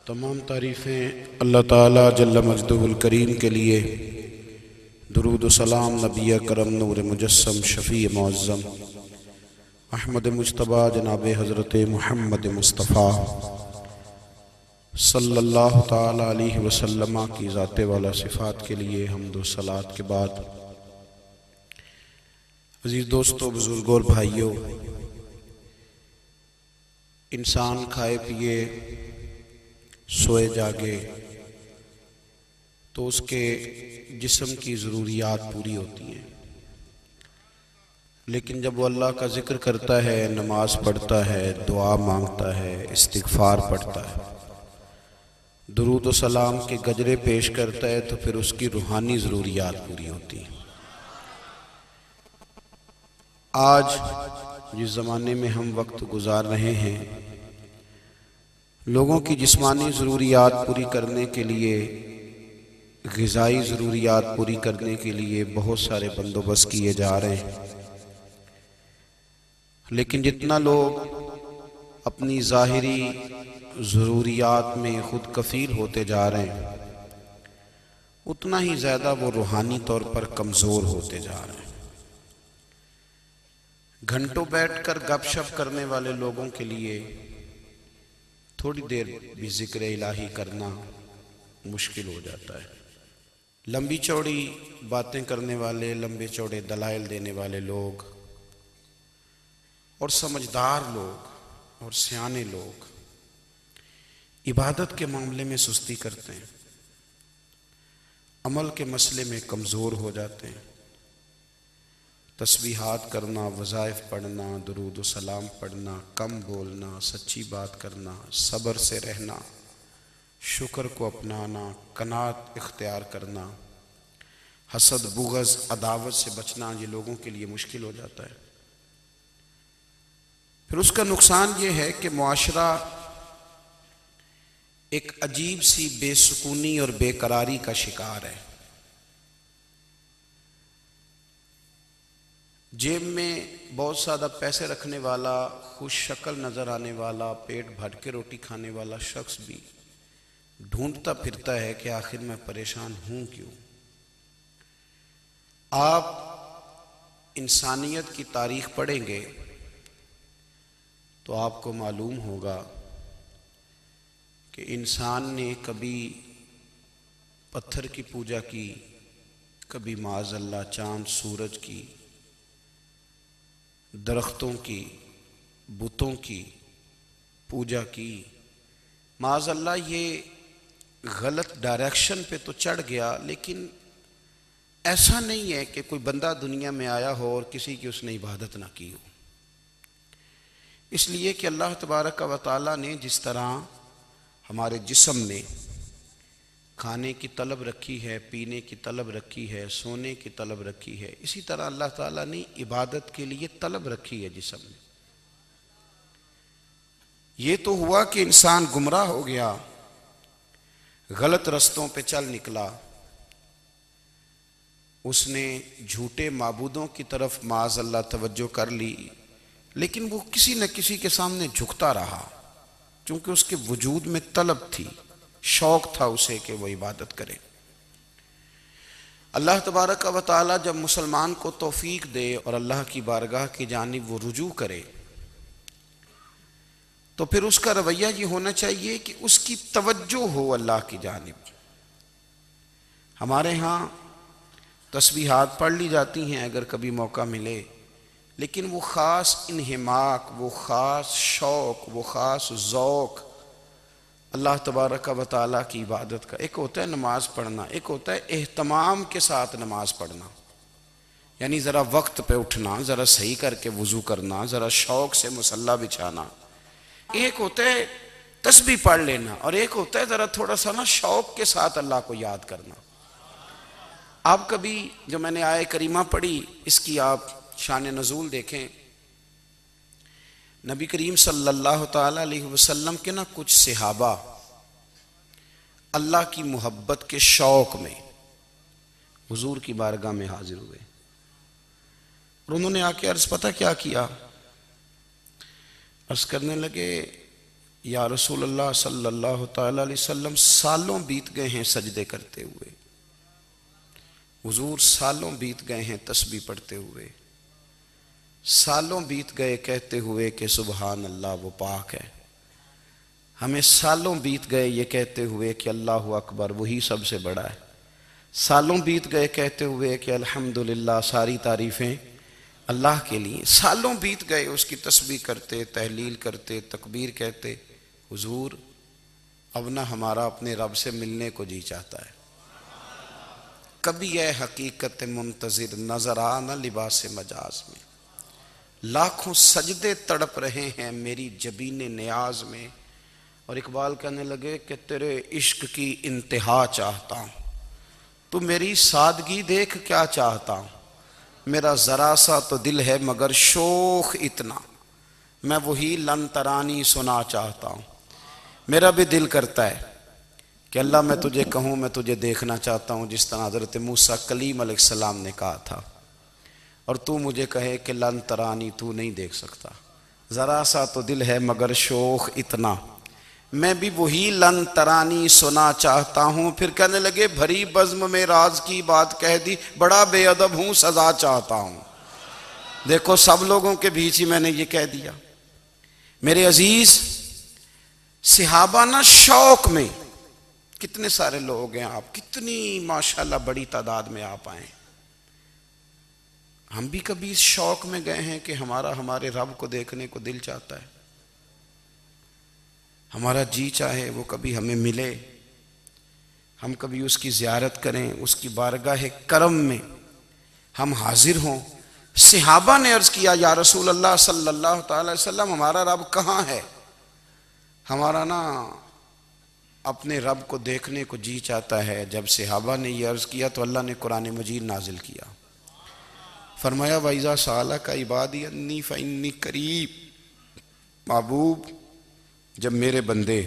تمام تعریفیں اللہ تعالیٰ جل مجدہ الکریم کے لیے، درود و سلام نبی کرم نور مجسم شفیع معظم احمد مجتبیٰ جناب حضرت محمد مصطفیٰ صلی اللہ تعالیٰ علیہ وسلم کی ذات والا صفات کے لیے حمد و صلوات کے بعد، عزیز دوستو، بزرگوں اور بھائیوں، انسان کھائے پیے سوئے جاگے تو اس کے جسم کی ضروریات پوری ہوتی ہیں، لیکن جب وہ اللہ کا ذکر کرتا ہے، نماز پڑھتا ہے، دعا مانگتا ہے، استغفار پڑھتا ہے، درود و سلام کے گجرے پیش کرتا ہے، تو پھر اس کی روحانی ضروریات پوری ہوتی ہیں۔ آج جس زمانے میں ہم وقت گزار رہے ہیں، لوگوں کی جسمانی ضروریات پوری کرنے کے لیے، غذائی ضروریات پوری کرنے کے لیے بہت سارے بندوبست کیے جا رہے ہیں، لیکن جتنا لوگ اپنی ظاہری ضروریات میں خود کفیل ہوتے جا رہے ہیں، اتنا ہی زیادہ وہ روحانی طور پر کمزور ہوتے جا رہے ہیں۔ گھنٹوں بیٹھ کر گپ شپ کرنے والے لوگوں کے لیے تھوڑی دیر بھی ذکر الہی کرنا مشکل ہو جاتا ہے۔ لمبی چوڑی باتیں کرنے والے، لمبے چوڑے دلائل دینے والے لوگ اور سمجھدار لوگ اور سیانے لوگ عبادت کے معاملے میں سستی کرتے ہیں، عمل کے مسئلے میں کمزور ہو جاتے ہیں۔ تسبیحات کرنا، وظائف پڑھنا، درود و سلام پڑھنا، کم بولنا، سچی بات کرنا، صبر سے رہنا، شکر کو اپنانا، قناعت اختیار کرنا، حسد، بغض، عداوت سے بچنا، یہ لوگوں کے لیے مشکل ہو جاتا ہے۔ پھر اس کا نقصان یہ ہے کہ معاشرہ ایک عجیب سی بے سکونی اور بے قراری کا شکار ہے۔ جیب میں بہت زیادہ پیسے رکھنے والا، خوش شکل نظر آنے والا، پیٹ بھر کے روٹی کھانے والا شخص بھی ڈھونڈتا پھرتا ہے کہ آخر میں پریشان ہوں کیوں۔ آپ انسانیت کی تاریخ پڑھیں گے تو آپ کو معلوم ہوگا کہ انسان نے کبھی پتھر کی پوجا کی، کبھی معاذ اللہ چاند سورج کی، درختوں کی، بتوں کی پوجا کی۔ معاذ اللہ یہ غلط ڈائریکشن پہ تو چڑھ گیا، لیکن ایسا نہیں ہے کہ کوئی بندہ دنیا میں آیا ہو اور کسی کی اس نے عبادت نہ کی ہو۔ اس لیے کہ اللہ تبارک و تعالیٰ نے جس طرح ہمارے جسم میں کھانے کی طلب رکھی ہے، پینے کی طلب رکھی ہے، سونے کی طلب رکھی ہے، اسی طرح اللہ تعالیٰ نے عبادت کے لیے طلب رکھی ہے جسم میں۔ یہ تو ہوا کہ انسان گمراہ ہو گیا، غلط رستوں پہ چل نکلا، اس نے جھوٹے معبودوں کی طرف معاذ اللہ توجہ کر لی، لیکن وہ کسی نہ کسی کے سامنے جھکتا رہا، چونکہ اس کے وجود میں طلب تھی، شوق تھا اسے کہ وہ عبادت کرے۔ اللہ تبارک و تعالی جب مسلمان کو توفیق دے اور اللہ کی بارگاہ کی جانب وہ رجوع کرے، تو پھر اس کا رویہ یہ ہونا چاہیے کہ اس کی توجہ ہو اللہ کی جانب۔ ہمارے ہاں تسبیحات پڑھ لی جاتی ہیں اگر کبھی موقع ملے، لیکن وہ خاص انہماک، وہ خاص شوق، وہ خاص ذوق اللہ تبارک و تعالیٰ کی عبادت کا، ایک ہوتا ہے نماز پڑھنا، ایک ہوتا ہے اہتمام کے ساتھ نماز پڑھنا، یعنی ذرا وقت پہ اٹھنا، ذرا صحیح کر کے وضو کرنا، ذرا شوق سے مصلی بچھانا۔ ایک ہوتا ہے تسبیح پڑھ لینا، اور ایک ہوتا ہے ذرا تھوڑا سا نا شوق کے ساتھ اللہ کو یاد کرنا۔ آپ کبھی جو میں نے آیہ کریمہ پڑھی، اس کی آپ شان نزول دیکھیں، نبی کریم صلی اللہ تعالیٰ علیہ وسلم کے نا کچھ صحابہ اللہ کی محبت کے شوق میں حضور کی بارگاہ میں حاضر ہوئے، اور انہوں نے آ کے عرض پتہ کیا کیا؟ عرض کرنے لگے، یا رسول اللہ صلی اللہ تعالی علیہ وسلم سالوں بیت گئے ہیں سجدے کرتے ہوئے، حضور سالوں بیت گئے ہیں تسبیح پڑھتے ہوئے، سالوں بیت گئے کہتے ہوئے کہ سبحان اللہ وہ پاک ہے، ہمیں سالوں بیت گئے یہ کہتے ہوئے کہ اللہ اکبر وہی سب سے بڑا ہے، سالوں بیت گئے کہتے ہوئے کہ الحمدللہ ساری تعریفیں اللہ کے لیے، سالوں بیت گئے اس کی تسبیح کرتے، تحلیل کرتے، تکبیر کہتے۔ حضور اب نہ ہمارا اپنے رب سے ملنے کو جی چاہتا ہے، کبھی اے حقیقت منتظر نظر آ نہ لباس مجاز میں، لاکھوں سجدے تڑپ رہے ہیں میری جبین نیاز میں۔ اور اقبال کہنے لگے کہ تیرے عشق کی انتہا چاہتا ہوں، تو میری سادگی دیکھ کیا چاہتا ہوں، میرا ذرا سا تو دل ہے مگر شوق اتنا، میں وہی لن ترانی سنا چاہتا ہوں۔ میرا بھی دل کرتا ہے کہ اللہ میں تجھے کہوں میں تجھے دیکھنا چاہتا ہوں، جس طرح حضرت موسیٰ کلیم علیہ السلام نے کہا تھا، اور تو مجھے کہے کہ لن ترانی تو نہیں دیکھ سکتا، ذرا سا تو دل ہے مگر شوق اتنا، میں بھی وہی لن ترانی سنا چاہتا ہوں۔ پھر کہنے لگے بھری بزم میں راز کی بات کہہ دی، بڑا بے ادب ہوں سزا چاہتا ہوں۔ دیکھو سب لوگوں کے بیچ ہی میں نے یہ کہہ دیا۔ میرے عزیز صحابہ نا شوق میں، کتنے سارے لوگ ہیں آپ، کتنی ماشاءاللہ بڑی تعداد میں آپ آئیں، ہم بھی کبھی اس شوق میں گئے ہیں کہ ہمارے رب کو دیکھنے کو دل چاہتا ہے، ہمارا جی چاہے وہ کبھی ہمیں ملے، ہم کبھی اس کی زیارت کریں، اس کی بارگاہ کرم میں ہم حاضر ہوں۔ صحابہ نے عرض کیا یا رسول اللہ صلی اللہ تعالی وسلم ہمارا رب کہاں ہے؟ ہمارا نا اپنے رب کو دیکھنے کو جی چاہتا ہے۔ جب صحابہ نے یہ عرض کیا تو اللہ نے قرآن مجید نازل کیا، فرمایا وَإِذَا سَأَلَكَ عِبَادِي أَنِّي فَإِنِّي قَرِيبٌ، محبوب جب میرے بندے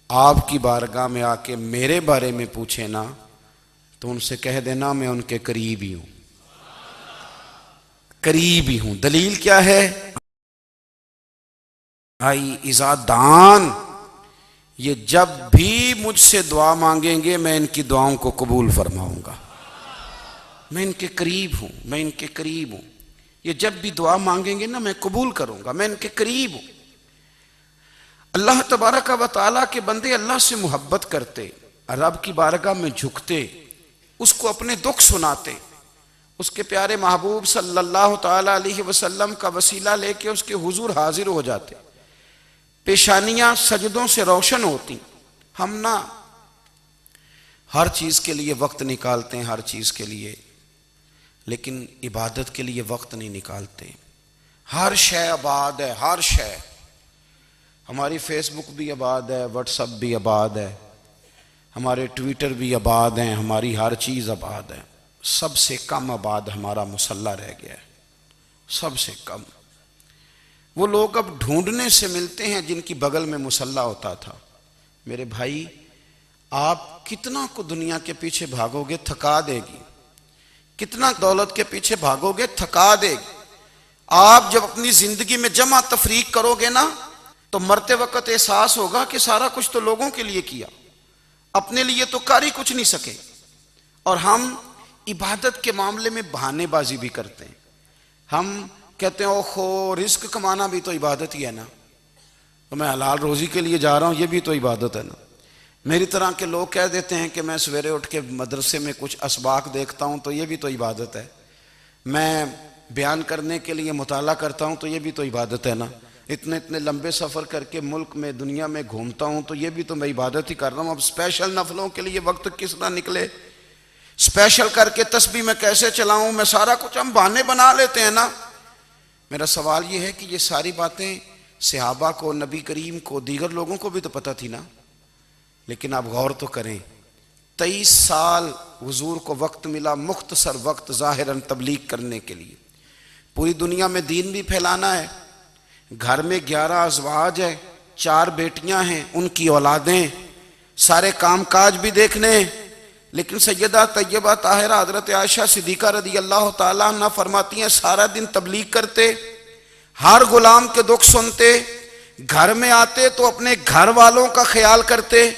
آپ کی بارگاہ میں آ کے میرے بارے میں پوچھیں نا تو ان سے کہہ دینا میں ان کے قریب ہی ہوں، قریب ہی ہوں۔ دلیل کیا ہے؟ بھائی اذا دان، یہ جب بھی مجھ سے دعا مانگیں گے میں ان کی دعاؤں کو قبول فرماؤں گا، میں ان کے قریب ہوں، میں ان کے قریب ہوں، یہ جب بھی دعا مانگیں گے نا میں قبول کروں گا، میں ان کے قریب ہوں۔ اللہ تبارک و تعالیٰ کے بندے اللہ سے محبت کرتے، رب کی بارگاہ میں جھکتے، اس کو اپنے دکھ سناتے، اس کے پیارے محبوب صلی اللہ تعالیٰ علیہ وسلم کا وسیلہ لے کے اس کے حضور حاضر ہو جاتے، پیشانیاں سجدوں سے روشن ہوتی۔ ہم نا ہر چیز کے لیے وقت نکالتے ہیں، ہر چیز کے لیے، لیکن عبادت کے لیے وقت نہیں نکالتے۔ ہر شے آباد ہے، ہر شے، ہماری فیس بک بھی آباد ہے، واٹس ایپ بھی آباد ہے، ہمارے ٹویٹر بھی آباد ہیں، ہماری ہر چیز آباد ہے، سب سے کم آباد ہمارا مصلی رہ گیا ہے، سب سے کم۔ وہ لوگ اب ڈھونڈنے سے ملتے ہیں جن کی بغل میں مصلی ہوتا تھا۔ میرے بھائی آپ کتنا کو دنیا کے پیچھے بھاگو گے تھکا دے گی، کتنا دولت کے پیچھے بھاگو گے تھکا دے گی۔ آپ جب اپنی زندگی میں جمع تفریق کرو گے نا تو مرتے وقت احساس ہوگا کہ سارا کچھ تو لوگوں کے لیے کیا، اپنے لیے تو کر ہی کچھ نہیں سکے۔ اور ہم عبادت کے معاملے میں بہانے بازی بھی کرتے ہیں، ہم کہتے ہیں اوہو رزق کمانا بھی تو عبادت ہی ہے نا، تو میں حلال روزی کے لیے جا رہا ہوں یہ بھی تو عبادت ہے نا۔ میری طرح کے لوگ کہہ دیتے ہیں کہ میں سویرے اٹھ کے مدرسے میں کچھ اسباق دیکھتا ہوں تو یہ بھی تو عبادت ہے، میں بیان کرنے کے لیے مطالعہ کرتا ہوں تو یہ بھی تو عبادت ہے نا، اتنے لمبے سفر کر کے ملک میں دنیا میں گھومتا ہوں تو یہ بھی تو میں عبادت ہی کر رہا ہوں۔ اب اسپیشل نفلوں کے لیے وقت کس طرح نکلے، اسپیشل کر کے تسبیح میں کیسے چلاؤں، میں سارا کچھ ہم بہانے بنا لیتے ہیں نا۔ میرا سوال یہ ہے کہ یہ ساری باتیں صحابہ کو، نبی کریم کو، دیگر لوگوں کو بھی تو پتہ تھی نا، لیکن آپ غور تو کریں 23 سال حضور کو وقت ملا، مختصر وقت ظاہراً تبلیغ کرنے کے لیے، پوری دنیا میں دین بھی پھیلانا ہے۔ گھر میں 11 ازواج ہیں، 4 بیٹیاں ہیں، ان کی اولادیں، سارے کام کاج بھی دیکھنے ہیں، لیکن سیدہ طیبہ طاہرہ حضرت عائشہ صدیقہ رضی اللہ تعالیٰ عنہ فرماتی ہیں سارا دن تبلیغ کرتے، ہر غلام کے دکھ سنتے، گھر میں آتے تو اپنے گھر والوں کا خیال کرتے